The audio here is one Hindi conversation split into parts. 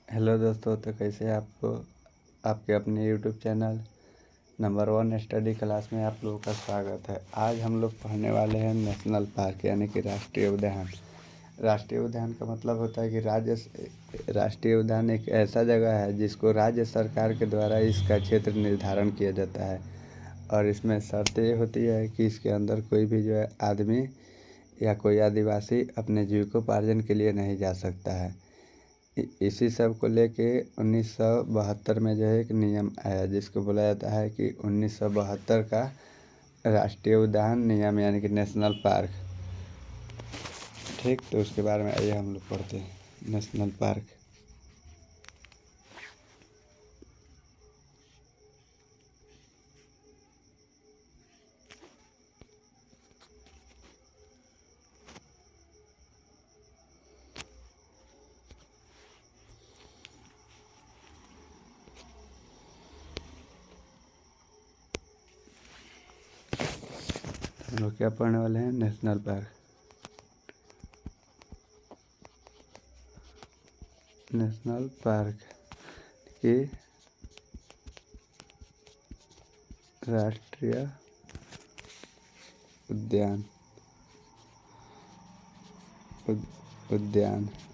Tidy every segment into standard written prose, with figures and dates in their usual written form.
हेलो दोस्तों, तो कैसे आपको आपके अपने YouTube channel number 1 study class में आप लोगों का स्वागत है। आज हम लोग पढ़ने वाले हैं नेशनल पार्क यानी कि राष्ट्रीय उद्यान। राष्ट्रीय उद्यान का मतलब होता है कि राष्ट्रीय उद्यान एक ऐसा जगह है जिसको राज्य सरकार के द्वारा इसका क्षेत्र निर्धारण किया जाता है और इसमें शर्त ये होती है कि इसके अंदर कोई भी जो है आदमी या कोई आदिवासी अपने जीविकोपार्जन के लिए नहीं जा सकता है। इसी सब को लेके 1972 में जो है एक नियम आया जिसको बोला जाता है कि 1972 का राष्ट्रीय उद्यान नियम यानी कि नेशनल पार्क। ठीक, तो उसके बारे में आइए हम लोग पढ़ते हैं। नेशनल पार्क हम लोग क्या पढ़ने वाले हैं? National park. नेशनल पार्क की राष्ट्रीय उद्यान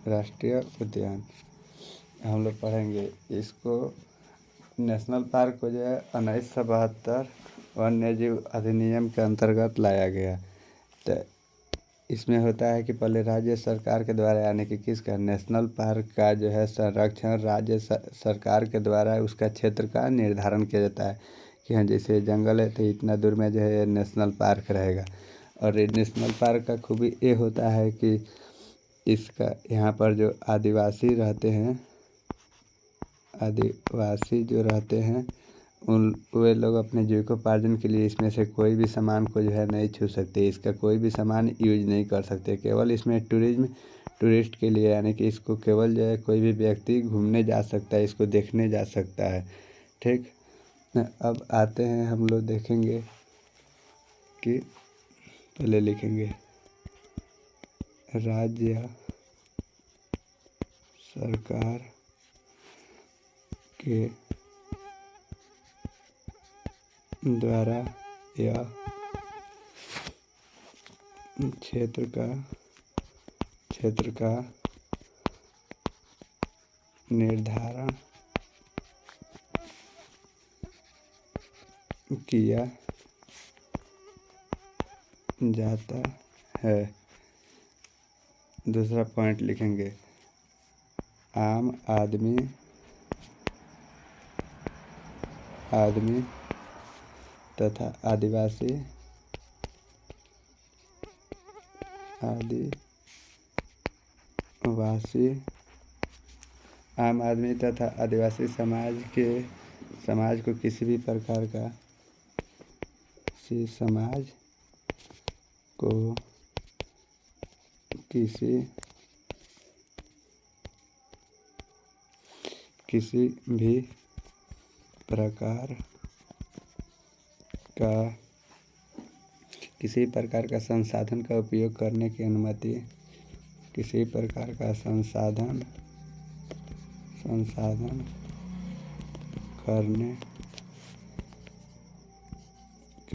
राष्ट्रीय उद्यान हम लोग पढ़ेंगे इसको। नेशनल पार्क को जो है 1972 वन्य जीव अधिनियम के अंतर्गत लाया गया। तो इसमें होता है कि पहले राज्य सरकार के द्वारा यानी कि किसका, नेशनल पार्क का जो है संरक्षण राज्य सरकार के द्वारा उसका क्षेत्र का निर्धारण किया जाता है कि हाँ, जैसे जंगल है तो इतना दूर में जो है नेशनल पार्क रहेगा। और ये नेशनल पार्क का खूबी ये होता है कि इसका यहाँ पर जो आदिवासी जो रहते हैं वे लोग अपने जीविकोपार्जन के लिए इसमें से कोई भी सामान को जो है नहीं छू सकते। इसका कोई भी सामान यूज नहीं कर सकते। केवल इसमें टूरिस्ट के लिए यानी कि इसको केवल जो है कोई भी व्यक्ति घूमने जा सकता है, इसको देखने जा सकता है। ठीक, अब आते हैं हम लोग देखेंगे कि पहले लिखेंगे राज्य सरकार के द्वारा यह क्षेत्र का निर्धारण किया जाता है। दूसरा पॉइंट लिखेंगे, आम आदमी तथा आदिवासी आम आदमी तथा आदिवासी समाज को किसी भी प्रकार का किसी भी प्रकार का संसाधन का उपयोग करने की अनुमति, किसी प्रकार का संसाधन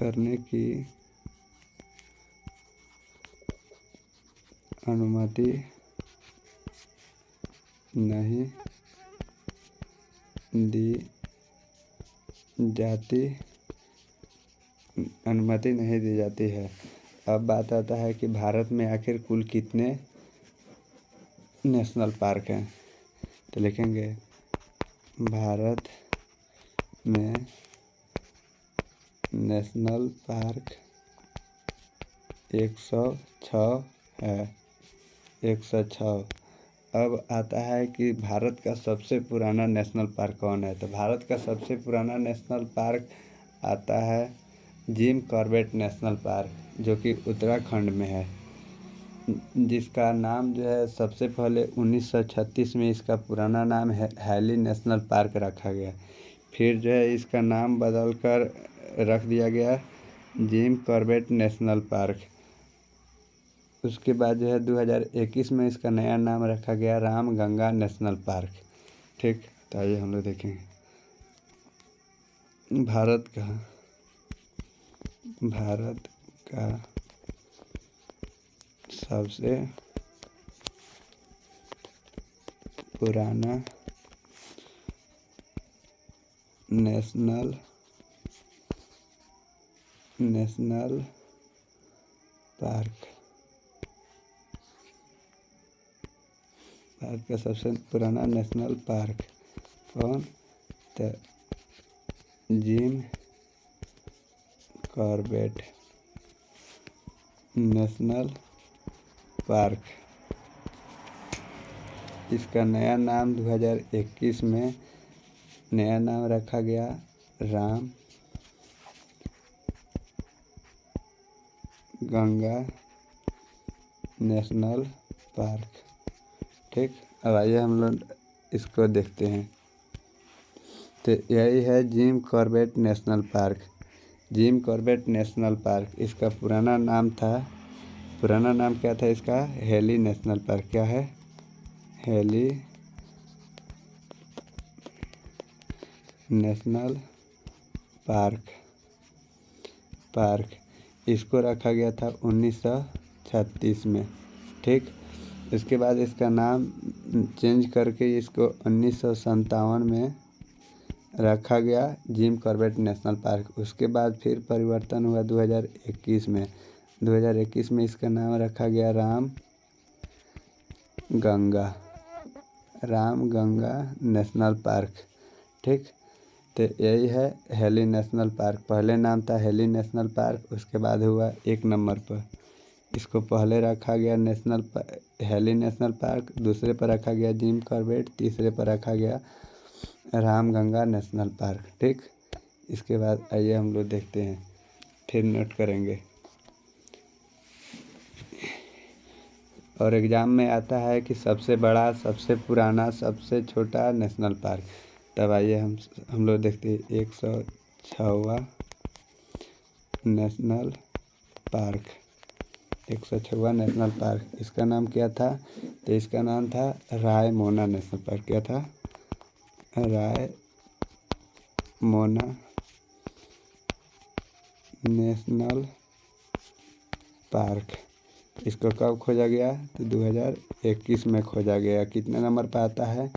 करने की अनुमति नहीं दी जाती है। अब बात आता है कि भारत में आखिर कुल कितने नेशनल पार्क हैं। तो लिखेंगे भारत में नेशनल पार्क 106 है। 106। अब आता है कि भारत का सबसे पुराना नेशनल पार्क कौन है। तो भारत का सबसे पुराना नेशनल पार्क आता है जिम कॉर्बेट नेशनल पार्क, जो कि उत्तराखंड में है, जिसका नाम जो है सबसे पहले 1936 में इसका पुराना नाम हैली नेशनल पार्क रखा गया। फिर जो है इसका नाम बदल कर रख दिया गया जिम कॉर्बेट नेशनल पार्क। उसके बाद जो है 2021 में इसका नया नाम रखा गया रामगंगा नेशनल पार्क। ठीक। तो आइए हम लोग देखेंगे भारत का सबसे पुराना नेशनल पार्क। भारत का सबसे पुराना नेशनल पार्क कौन? तो जिम कॉर्बेट नेशनल पार्क। इसका नया नाम 2021 में नया नाम रखा गया राम गंगा नेशनल पार्क। ठीक। अब आइए हम लोग इसको देखते हैं। तो यही है Jim Corbett national park. Jim Corbett national park इसका पुराना नाम क्या था इसका? Heli national park. क्या है? Heli national park. इसको रखा गया था 1936 में। ठीक। इसके बाद इसका नाम चेंज करके इसको 1957 में रखा गया जिम कॉर्बेट नेशनल पार्क। उसके बाद फिर परिवर्तन हुआ 2021 में। 2021 में इसका नाम रखा गया राम गंगा नेशनल पार्क। ठीक। तो यही है हेली नेशनल पार्क। पहले नाम था हेली नेशनल पार्क, उसके बाद हुआ 1 नंबर पर इसको पहले रखा गया हेली नेशनल पार्क, दूसरे पर रखा गया जिम कॉर्बेट, तीसरे पर रखा गया राम गंगा नेशनल पार्क। ठीक। इसके बाद आइए हम लोग देखते हैं, फिर नोट करेंगे। और एग्ज़ाम में आता है कि सबसे बड़ा, सबसे पुराना, सबसे छोटा नेशनल पार्क। तब आइए हम लोग देखते हैं 106वां नेशनल पार्क। 106वां नेशनल पार्क इसका नाम क्या था? तो इसका नाम था रायमोना नेशनल पार्क। क्या था? Raimona national park. इसको कब खोजा गया? तो 2021 में खोजा गया। कितने नंबर पर आता है?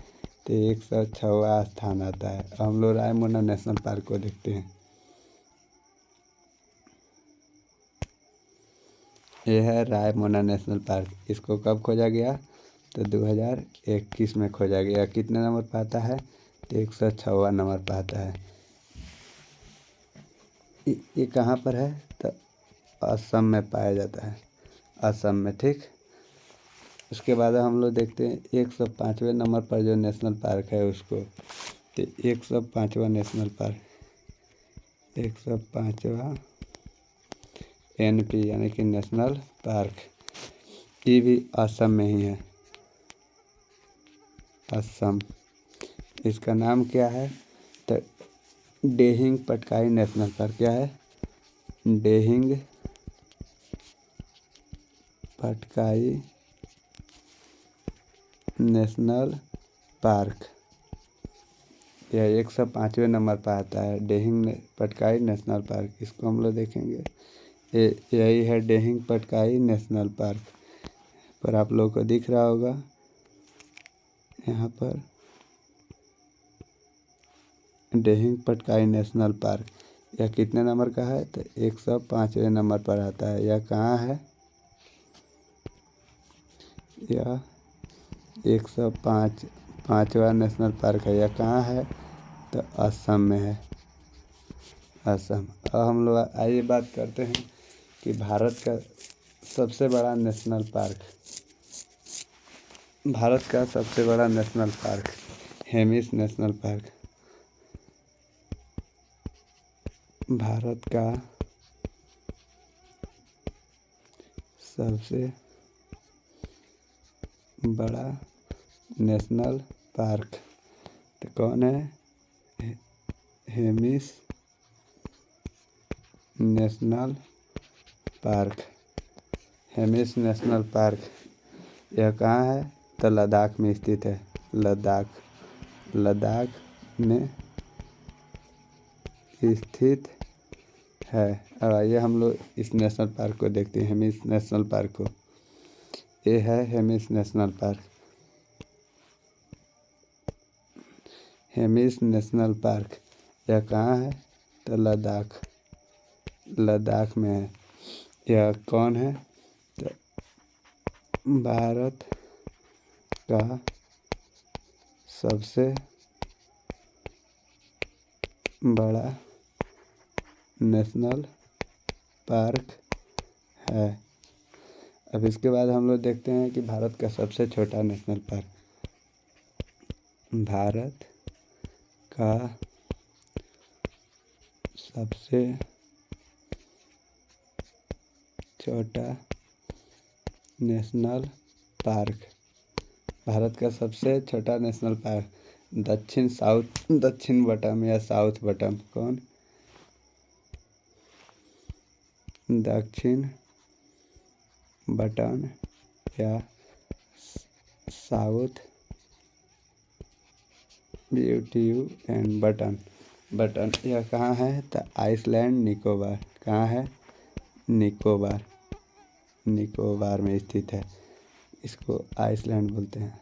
तो 106वां स्थान आता है। हम लोग रायमोना नेशनल पार्क को देखते हैं। यह है रायमोना नेशनल पार्क। इसको कब खोजा गया? तो 2021 में खोजा गया। कितने नंबर पर आता है? तो 106वां नंबर पर आता है। ये कहाँ पर है? तो असम में पाया जाता है, असम में। ठीक। उसके बाद हम लोग देखते हैं 105वें नंबर पर जो नेशनल पार्क है उसको। तो 105वां नेशनल पार्क, 105वां NP यानी कि नेशनल पार्क, ये भी असम में ही है, असम। इसका नाम क्या है? तो डेहिंग पटकाई नेशनल पार्क। क्या है? डेहिंग पटकाई नेशनल पार्क। यह 105वें नंबर पर आता है, डेहिंग पटकाई नेशनल पार्क। इसको हम लोग देखेंगे। यही है डेहिंग पटकाई नेशनल पार्क। पर आप लोगों को दिख रहा होगा यहाँ पर डेहिंग पटकाई नेशनल पार्क। यह कितने नंबर का है? तो 105वें नंबर पर आता है। यह कहाँ है? यह 105वां नेशनल पार्क है। यह कहाँ है? तो असम में है, असम। अब हम लोग आइए बात करते हैं कि भारत का सबसे बड़ा नेशनल पार्क। भारत का सबसे बड़ा national park Hemis national park. Bharat का सबसे बड़ा नेशनल पार्क तो कौन है? Hemis national park. Hemis national park यह कहाँ है? तो लद्दाख में स्थित है, लद्दाख। लद्दाख में स्थित है। अब आइए हम लोग इस नेशनल पार्क को देखते हैं, हेमिस नेशनल पार्क को। ये है Hemis national park. Hemis national park यह कहाँ है? तो लद्दाख में है। यह कौन है? तो भारत का सबसे बड़ा नेशनल पार्क है। अब इसके बाद हम लोग देखते हैं कि भारत का सबसे छोटा नेशनल पार्क। भारत का सबसे छोटा नेशनल पार्क। भारत का सबसे छोटा नेशनल पार्क दक्षिण बटम या साउथ बटम। कौन? दक्षिण बटन या साउथ ब्यूटीयू एंड बटन यह कहाँ है? तो आइसलैंड निकोबार। कहाँ है? निकोबार में स्थित है। इसको आइसलैंड बोलते हैं,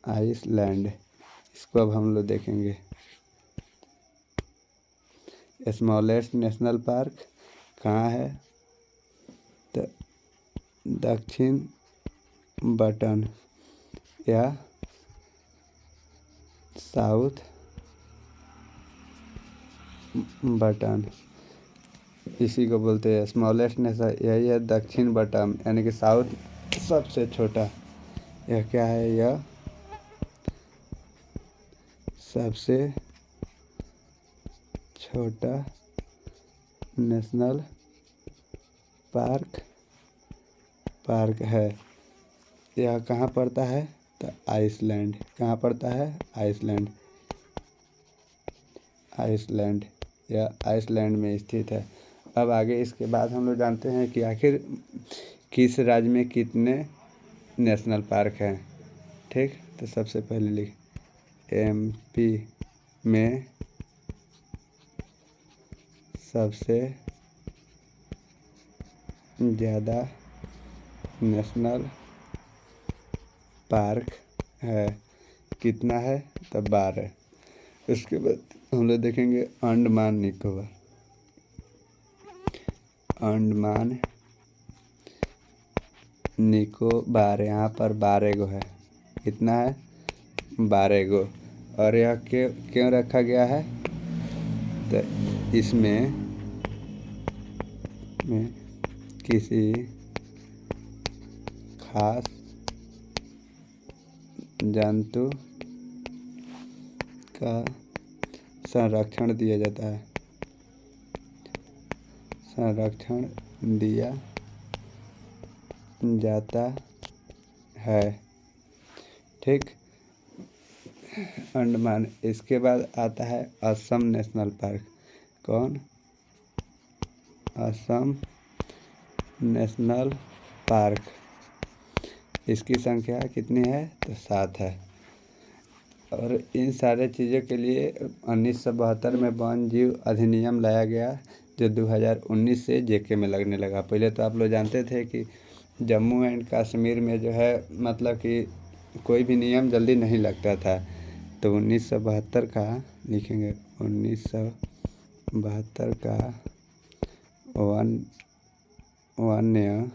आइसलैंड। इसको अब हम लोग देखेंगे। स्मॉलेस्ट नेशनल पार्क कहाँ है? तो दक्षिण बटन या साउथ बटन, इसी को बोलते हैं स्मॉलेस्ट नेशनल। यही है दक्षिण बटम, यानी कि साउथ सबसे छोटा। यह क्या है? यह सबसे छोटा नेशनल पार्क है। यह कहाँ पड़ता है? तो आइसलैंड। कहाँ पड़ता है? आइसलैंड या आइसलैंड में स्थित है। अब आगे इसके बाद हम लोग जानते हैं कि आखिर किस राज्य में कितने नेशनल पार्क हैं। ठीक, तो सबसे पहले लिख MP में सबसे ज़्यादा नेशनल पार्क है। कितना है? तो 12। उसके बाद हम लोग देखेंगे अंडमान निकोबार। यहाँ पर 12 गो है। कितना है? 12 गो। और यह क्यों रखा गया है? तो इसमें किसी खास जंतु का संरक्षण दिया जाता है। ठीक, अंडमान। इसके बाद आता है असम नेशनल पार्क। कौन? Assam national park. इसकी संख्या कितनी है? तो 7 है। और इन सारे चीज़ों के लिए 1972 में वन जीव अधिनियम लाया गया, जो 2019 से JK में लगने लगा। पहले तो आप लोग जानते थे कि जम्मू एंड कश्मीर में जो है मतलब कि कोई भी नियम जल्दी नहीं लगता था। तो 1972 का लिखेंगे, 1972 का वन्य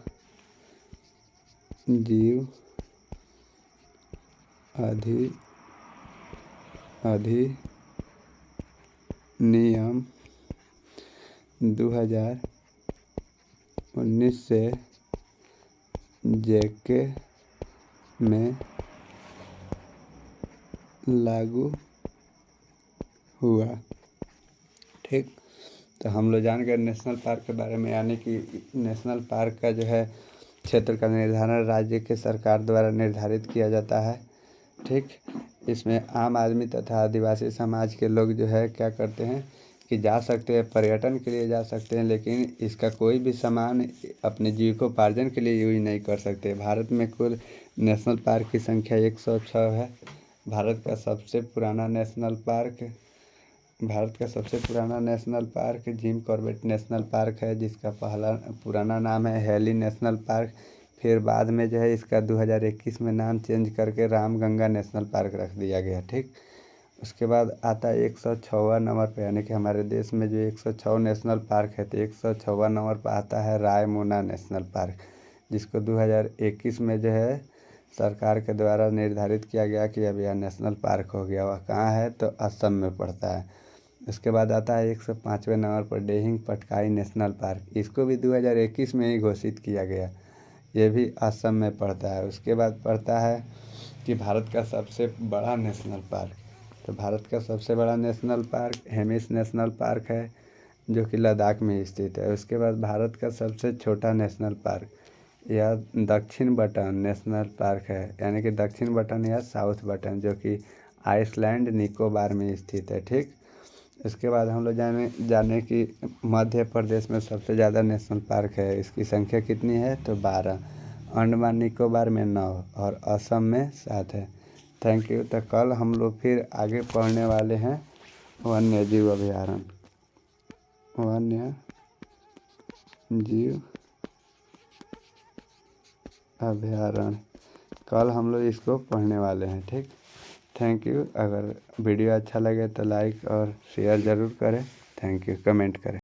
जीव अधिनियम 2019 से JK में लागू हुआ। ठीक, तो हम लोग जान गए नेशनल पार्क के बारे में, यानी कि नेशनल पार्क का जो है क्षेत्र का निर्धारण राज्य के सरकार द्वारा निर्धारित किया जाता है। ठीक, इसमें आम आदमी तथा आदिवासी समाज के लोग जो है क्या करते हैं कि जा सकते हैं, पर्यटन के लिए जा सकते हैं, लेकिन इसका कोई भी सामान अपने जीविकोपार्जन के लिए यूज नहीं कर सकते। भारत में कुल नेशनल पार्क की संख्या 106 है। भारत का सबसे पुराना नेशनल पार्क भारत का सबसे पुराना national park Jim Corbett national park है, जिसका पहला पुराना नाम है हेली नेशनल पार्क। फिर बाद में जो है इसका 2021 में नाम चेंज करके रामगंगा नेशनल पार्क रख दिया गया। ठीक, उसके बाद आता है 106वां नंबर पे, यानी कि हमारे देश में जो 106 नेशनल पार्क है, तो 106वां नंबर पर आता है रायमोना नेशनल पार्क, जिसको 2021 में जो है सरकार के द्वारा निर्धारित किया गया कि अब यह नेशनल पार्क हो गया। वह कहाँ है, तो असम में पड़ता है। उसके बाद आता है 105वें नंबर पर डेहिंग पटकाई नेशनल पार्क, इसको भी 2021 में ही घोषित किया गया। ये भी असम में पड़ता है। उसके बाद पड़ता है कि भारत का सबसे बड़ा नेशनल पार्क, तो भारत का सबसे बड़ा national park Hemis national park है, जो कि लद्दाख में स्थित है। उसके बाद भारत का सबसे छोटा नेशनल पार्क यह दक्षिण बटन नेशनल पार्क है, यानी कि दक्षिण बटन या साउथ बटन, जो कि आइसलैंड निकोबार में स्थित है। ठीक, इसके बाद हम लोग जाने कि मध्य प्रदेश में सबसे ज़्यादा नेशनल पार्क है, इसकी संख्या कितनी है, तो 12। अंडमान निकोबार में 9 और असम में 7 है। Thank you. तो कल हम लोग फिर आगे पढ़ने वाले हैं वन्य जीव अभयारण्य, वन्य जीव अभयारण्य, कल हम लोग इसको पढ़ने वाले हैं। ठीक, थैंक यू। अगर वीडियो अच्छा लगे तो लाइक और शेयर ज़रूर करें। थैंक यू, कमेंट करें।